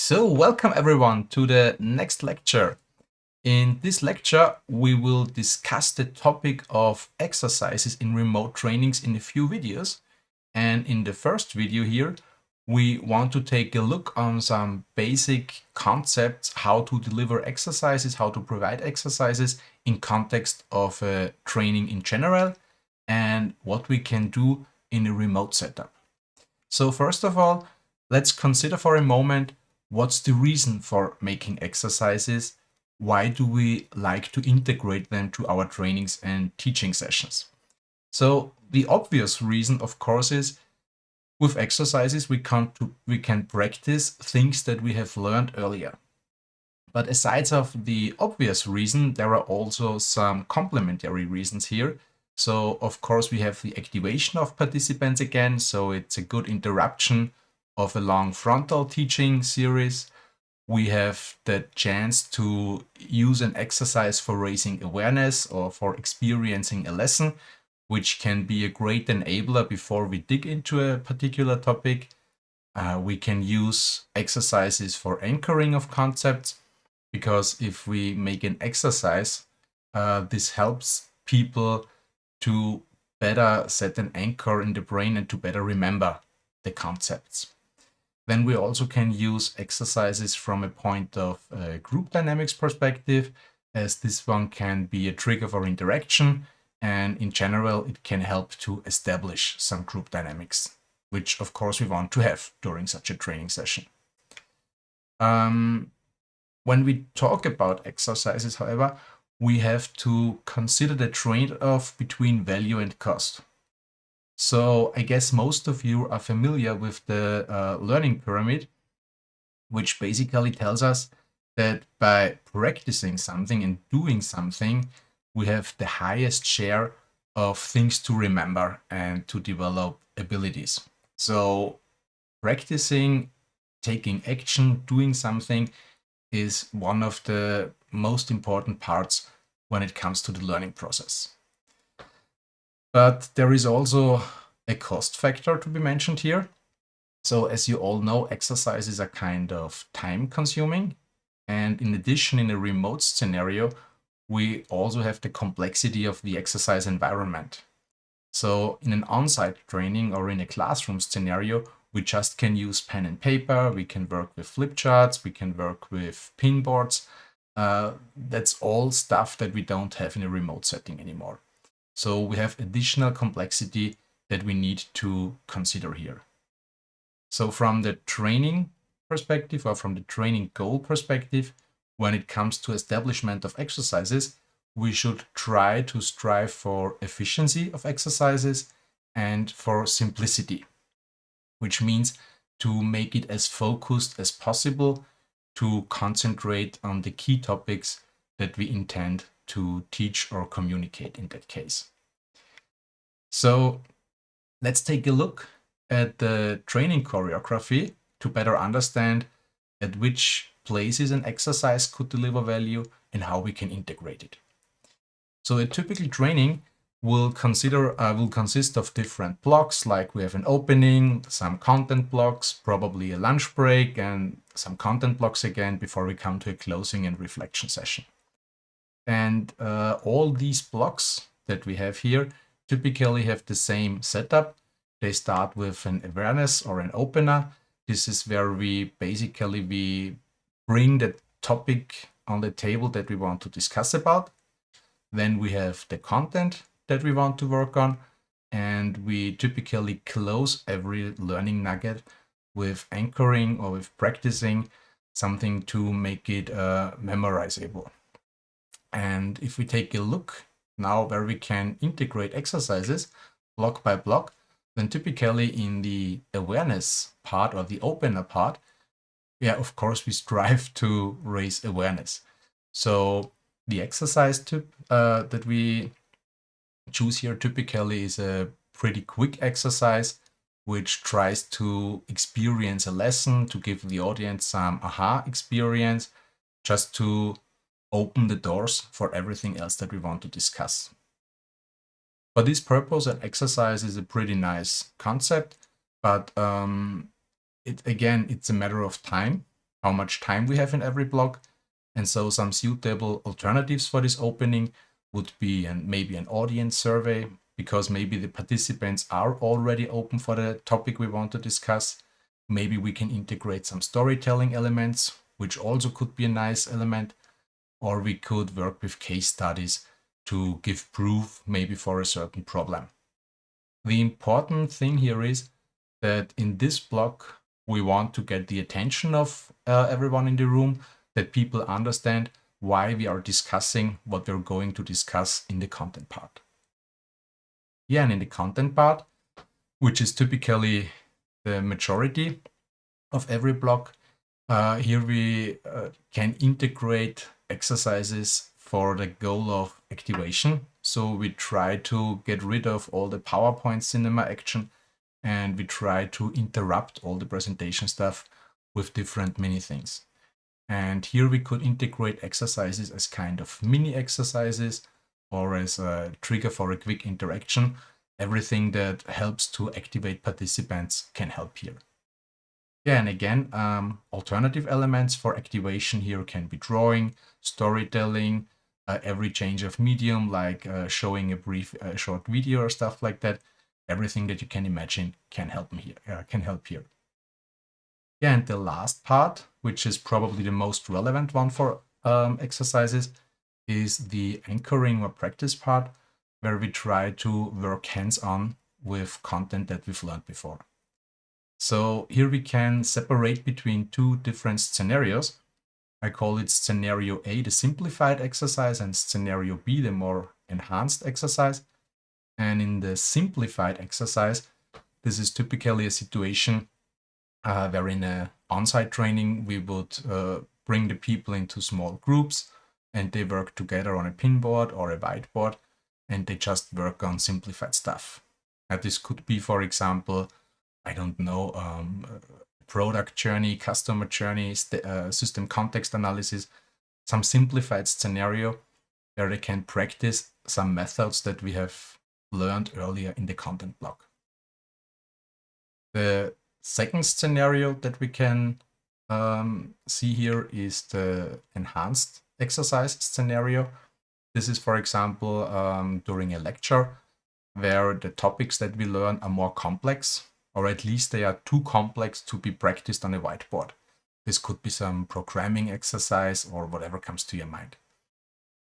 So, welcome everyone to the next lecture. In this lecture, we will discuss the topic of exercises in remote trainings in a few videos. And in the first video here, we want to take a look on some basic concepts, how to deliver exercises, how to provide exercises in context of training in general, and what we can do in a remote setup. So first of all, let's consider for a moment what's the reason for making exercises? Why do we like to integrate them to our trainings and teaching sessions? So the obvious reason, of course, is with exercises we can practice things that we have learned earlier. But aside of the obvious reason, there are also some complementary reasons here. So of course we have the activation of participants again, so it's a good interruption of a long frontal teaching series. We have the chance to use an exercise for raising awareness or for experiencing a lesson, which can be a great enabler before we dig into a particular topic. We can use exercises for anchoring of concepts, because if we make an exercise, this helps people to better set an anchor in the brain and to better remember the concepts. Then we also can use exercises from a point of group dynamics perspective, as this one can be a trigger for interaction, and in general it can help to establish some group dynamics, which of course we want to have during such a training session. When we talk about exercises, however, we have to consider the trade-off between value and cost. So I guess most of you are familiar with the learning pyramid, which basically tells us that by practicing something and doing something, we have the highest share of things to remember and to develop abilities. So practicing, taking action, doing something is one of the most important parts when it comes to the learning process. But there is also a cost factor to be mentioned here. So as you all know, exercises are kind of time consuming. And in addition, in a remote scenario, we also have the complexity of the exercise environment. So in an on-site training or in a classroom scenario, we just can use pen and paper, we can work with flip charts, we can work with pin boards. That's all stuff that we don't have in a remote setting anymore. So we have additional complexity that we need to consider here. So from the training perspective or from the training goal perspective, when it comes to establishment of exercises, we should try to strive for efficiency of exercises and for simplicity, which means to make it as focused as possible, to concentrate on the key topics that we intend to teach or communicate in that case. So let's take a look at the training choreography to better understand at which places an exercise could deliver value and how we can integrate it. So a typical training will consist of different blocks, like we have an opening, some content blocks, probably a lunch break, and some content blocks again before we come to a closing and reflection session. And all these blocks that we have here typically have the same setup. They start with an awareness or an opener. This is where we bring the topic on the table that we want to discuss about. Then we have the content that we want to work on, and we typically close every learning nugget with anchoring or with practicing something to make it memorizable. And if we take a look now where we can integrate exercises block by block, then typically in the awareness part or the opener part, yeah, of course, we strive to raise awareness. So the exercise tip that we choose here typically is a pretty quick exercise, which tries to experience a lesson, to give the audience some aha experience, just to open the doors for everything else that we want to discuss. For this purpose, an exercise is a pretty nice concept, but it's a matter of time. how much time we have in every block. And so some suitable alternatives for this opening would be maybe an audience survey, because maybe the participants are already open for the topic we want to discuss. Maybe we can integrate some storytelling elements, which also could be a nice element, or we could work with case studies to give proof maybe for a certain problem. The important thing here is that in this block, we want to get the attention of everyone in the room, that people understand why we are discussing what we're going to discuss in the content part. Yeah, and in the content part, which is typically the majority of every block, here we can integrate exercises for the goal of activation. So we try to get rid of all the PowerPoint cinema action, and we try to interrupt all the presentation stuff with different mini things. And here we could integrate exercises as kind of mini exercises or as a trigger for a quick interaction. Everything that helps to activate participants can help here. Yeah, and again, alternative elements for activation here can be drawing, storytelling, every change of medium, like showing a brief, short video or stuff like that. Everything that you can imagine can help here. Yeah, and the last part, which is probably the most relevant one for exercises, is the anchoring or practice part, where we try to work hands-on with content that we've learned before. So here we can separate between two different scenarios. I call it scenario A, the simplified exercise, and scenario B, the more enhanced exercise. And in the simplified exercise, this is typically a situation where in an on-site training, we would bring the people into small groups, and they work together on a pinboard or a whiteboard, and they just work on simplified stuff. And this could be, for example, I don't know, product journey, customer journey, system context analysis, some simplified scenario where they can practice some methods that we have learned earlier in the content block. The second scenario that we can see here is the enhanced exercise scenario. This is, for example, during a lecture where the topics that we learn are more complex, or at least they are too complex to be practiced on a whiteboard. This could be some programming exercise or whatever comes to your mind.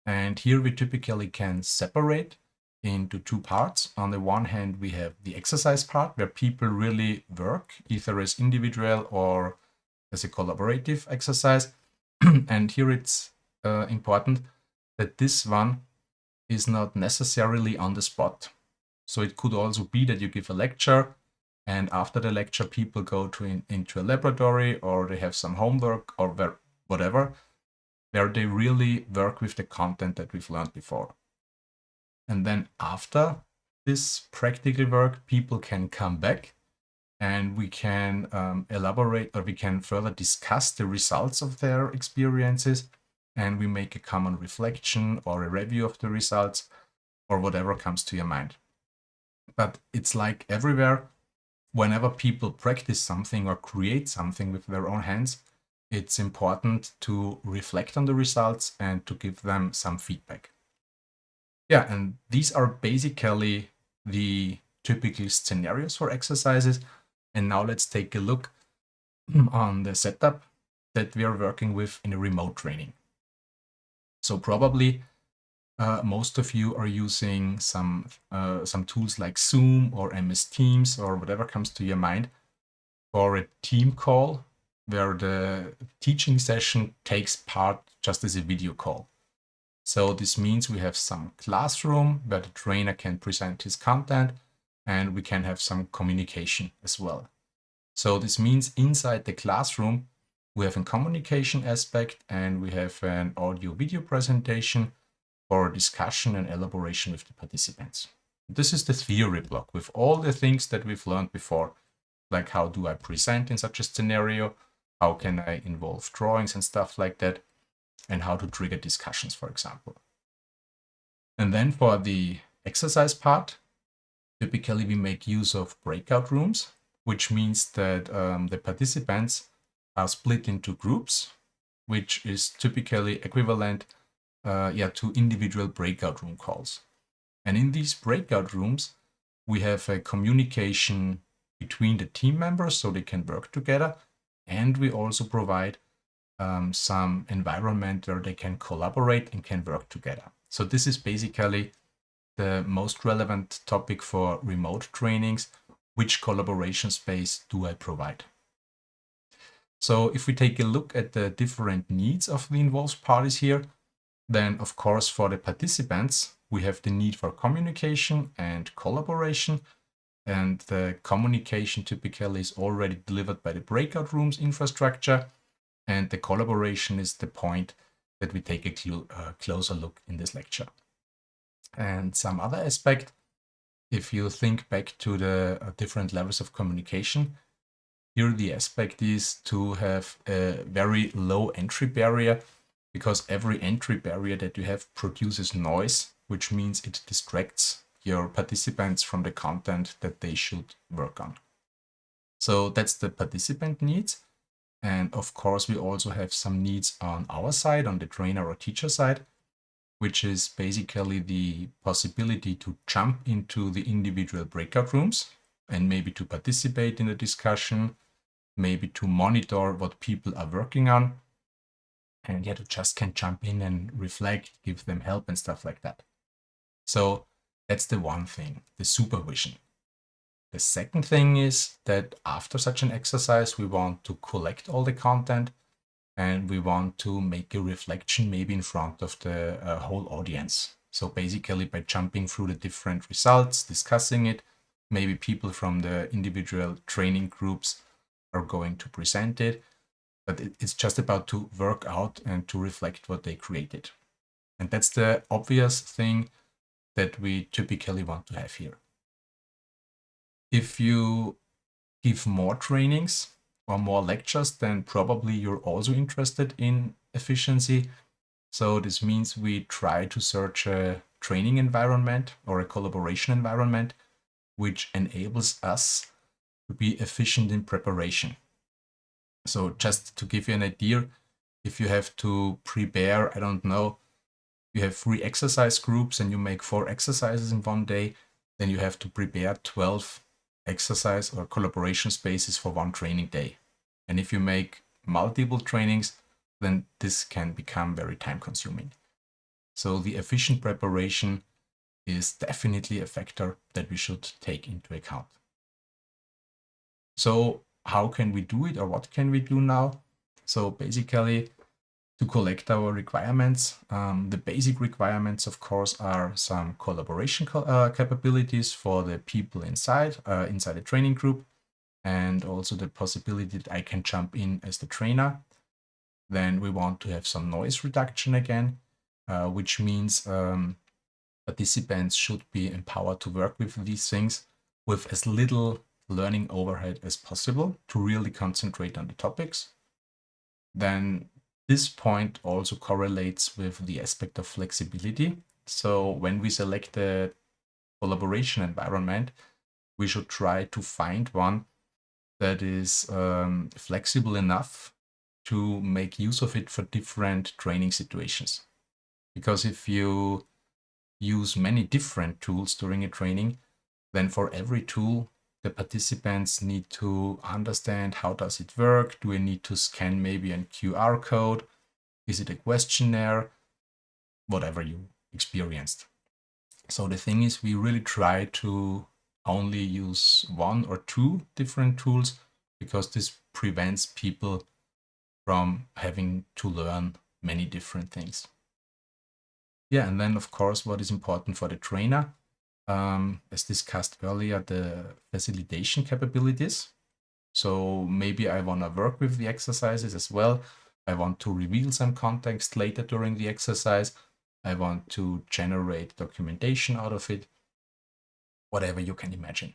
And here we typically can separate into two parts. On the one hand, we have the exercise part where people really work, either as individual or as a collaborative exercise. And here it's important that this one is not necessarily on the spot. So it could also be that you give a lecture, and after the lecture, people go into a laboratory, or they have some homework or whatever, where they really work with the content that we've learned before. And then after this practical work, people can come back and we can elaborate, or we can further discuss the results of their experiences, and we make a common reflection or a review of the results or whatever comes to your mind. But it's like everywhere, whenever people practice something or create something with their own hands, it's important to reflect on the results and to give them some feedback. Yeah, and these are basically the typical scenarios for exercises. And now let's take a look on the setup that we are working with in a remote training. So probably most of you are using some tools like Zoom or MS Teams or whatever comes to your mind for a team call where the teaching session takes part just as a video call. So this means we have some classroom where the trainer can present his content, and we can have some communication as well. So this means inside the classroom, we have a communication aspect, and we have an audio video presentation for discussion and elaboration with the participants. This is the theory block with all the things that we've learned before, like how do I present in such a scenario, how can I involve drawings and stuff like that, and how to trigger discussions, for example. And then for the exercise part, typically we make use of breakout rooms, which means that the participants are split into groups, which is typically equivalent to individual breakout room calls. And in these breakout rooms, we have a communication between the team members so they can work together. And we also provide some environment where they can collaborate and can work together. So this is basically the most relevant topic for remote trainings. Which collaboration space do I provide? So if we take a look at the different needs of the involved parties here, then of course for the participants, we have the need for communication and collaboration. And the communication typically is already delivered by the breakout rooms infrastructure. And the collaboration is the point that we take a closer look in this lecture. And some other aspect, if you think back to the different levels of communication, here the aspect is to have a very low entry barrier, because every entry barrier that you have produces noise, which means it distracts your participants from the content that they should work on. So that's the participant needs. And of course, we also have some needs on our side, on the trainer or teacher side, which is basically the possibility to jump into the individual breakout rooms and maybe to participate in the discussion, maybe to monitor what people are working on, and to just can jump in and reflect, give them help and stuff like that. So that's the one thing, the supervision. The second thing is that after such an exercise, we want to collect all the content and we want to make a reflection maybe in front of the whole audience. So basically by jumping through the different results, discussing it, maybe people from the individual training groups are going to present it, but it's just about to work out and to reflect what they created. And that's the obvious thing that we typically want to have here. If you give more trainings or more lectures, then probably you're also interested in efficiency. So this means we try to search a training environment or a collaboration environment which enables us to be efficient in preparation. So just to give you an idea, if you have to prepare, I don't know, you have 3 exercise groups and you make 4 exercises in one day, then you have to prepare 12 exercise or collaboration spaces for one training day. And if you make multiple trainings, then this can become very time consuming. So the efficient preparation is definitely a factor that we should take into account. So how can we do it, or what can we do now? So basically, to collect our requirements, the basic requirements, of course, are some collaboration capabilities for the people inside the training group, and also the possibility that I can jump in as the trainer. Then we want to have some noise reduction again, which means participants should be empowered to work with these things with as little learning overhead as possible to really concentrate on the topics. Then this point also correlates with the aspect of flexibility. So when we select a collaboration environment, we should try to find one that is flexible enough to make use of it for different training situations. Because if you use many different tools during a training, then for every tool, the participants need to understand how does it work. Do I need to scan maybe a QR code? Is it a questionnaire? Whatever you experienced. So the thing is, we really try to only use 1 or 2 different tools, because this prevents people from having to learn many different things. Yeah, and then of course, what is important for the trainer, as discussed earlier, the facilitation capabilities. So maybe I want to work with the exercises as well. I want to reveal some context later during the exercise. I want to generate documentation out of it, whatever you can imagine.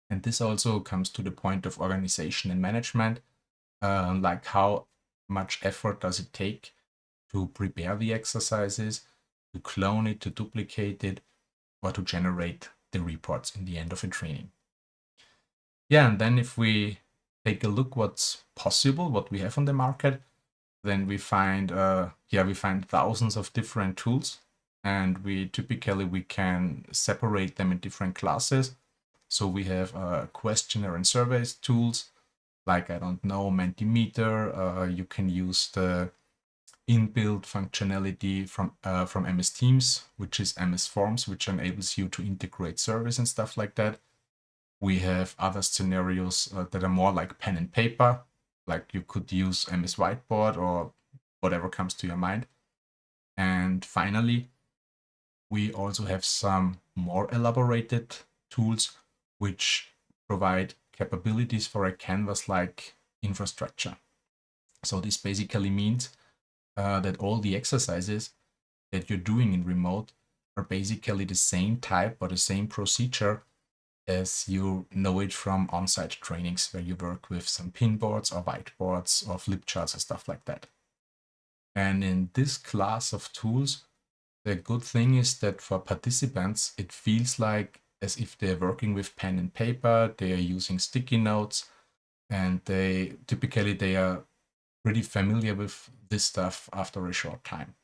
And this also comes to the point of organization and management, like how much effort does it take to prepare the exercises, to clone it, to duplicate it, or to generate the reports in the end of a training. Yeah, and then if we take a look what's possible, what we have on the market, then we find we find thousands of different tools, and we can separate them in different classes. So we have questionnaire and surveys tools, like, I don't know, Mentimeter. You can use the inbuilt functionality from MS Teams, which is MS Forms, which enables you to integrate surveys and stuff like that. We have other scenarios that are more like pen and paper, like you could use MS Whiteboard or whatever comes to your mind. And finally, we also have some more elaborated tools which provide capabilities for a canvas-like infrastructure. So this basically means that all the exercises that you're doing in remote are basically the same type or the same procedure as you know it from on-site trainings, where you work with some pinboards or whiteboards or flip charts or stuff like that. And in this class of tools, the good thing is that for participants, it feels like as if they're working with pen and paper, they are using sticky notes, and they are pretty familiar with this stuff after a short time.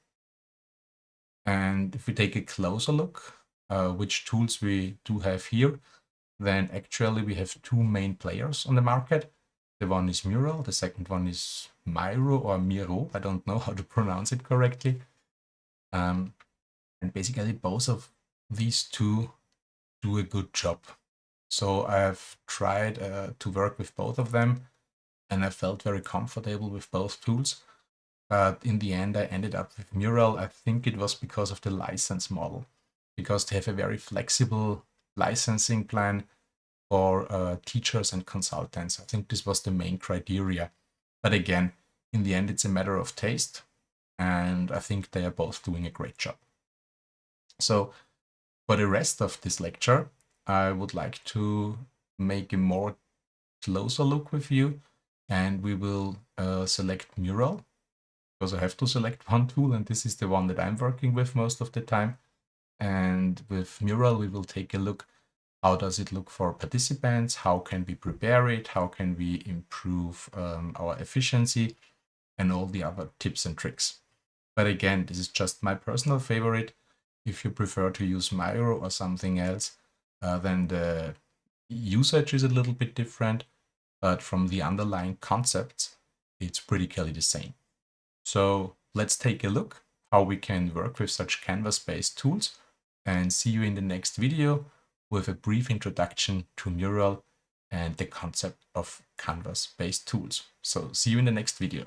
And if we take a closer look, which tools we do have here, then actually we have two main players on the market. The one is Mural, the second one is Miro or Miro. I don't know how to pronounce it correctly. And basically both of these two do a good job. So I've tried to work with both of them, and I felt very comfortable with both tools. But in the end, I ended up with Mural. I think it was because of the license model, because they have a very flexible licensing plan for teachers and consultants. I think this was the main criteria. But again, in the end, it's a matter of taste, and I think they are both doing a great job. So for the rest of this lecture, I would like to make a more closer look with you, and we will select Mural, because I have to select one tool, and this is the one that I'm working with most of the time. And with Mural, we will take a look, how does it look for participants? How can we prepare it? How can we improve our efficiency? And all the other tips and tricks. But again, this is just my personal favorite. If you prefer to use Miro or something else, then the usage is a little bit different, but from the underlying concepts, it's pretty clearly the same. So let's take a look how we can work with such canvas-based tools, and see you in the next video with a brief introduction to Mural and the concept of canvas-based tools. So see you in the next video.